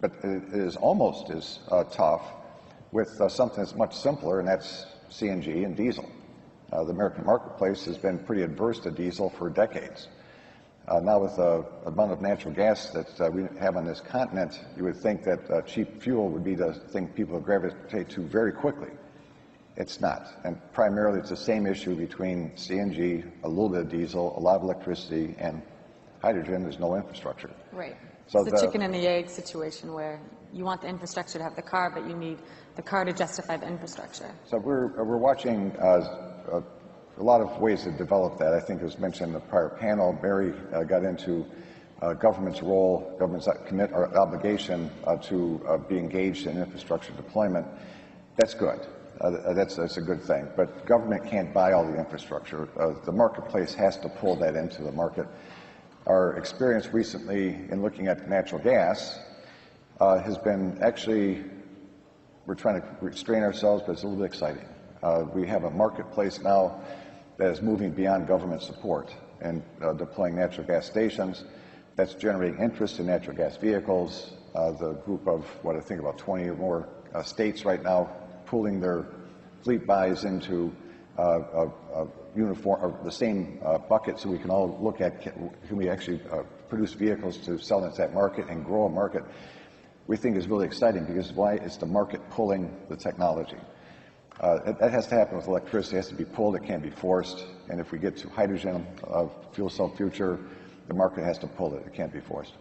but it is almost as tough with something that's much simpler, and that's CNG and diesel. The American marketplace has been pretty adverse to diesel for decades. Now with the amount of natural gas that we have on this continent, you would think that cheap fuel would be the thing people would gravitate to very quickly. It's not. And primarily it's the same issue between CNG, a little bit of diesel, a lot of electricity, and hydrogen. There's no infrastructure. Right. So it's the chicken and the egg situation where you want the infrastructure to have the car, but you need the car to justify the infrastructure. So we're watching a lot of ways to develop that. I think it was mentioned in the prior panel. Mary got into government's role, government's obligation to be engaged in infrastructure deployment. That's good. That's a good thing. But government can't buy all the infrastructure. The marketplace has to pull that into the market. Our experience recently in looking at natural gas has been actually, we're trying to restrain ourselves, but it's a little bit exciting. We have a marketplace now that is moving beyond government support and deploying natural gas stations. That's generating interest in natural gas vehicles. The group of, what I think about 20 or more states right now pooling their fleet buys into uniform, or the same bucket, so we can all look at, can we actually produce vehicles to sell into that market and grow a market. We think is really exciting because why? It's the market pulling the technology. That has to happen with electricity. It has to be pulled. It can't be forced. And if we get to hydrogen, fuel cell future, the market has to pull it. It can't be forced.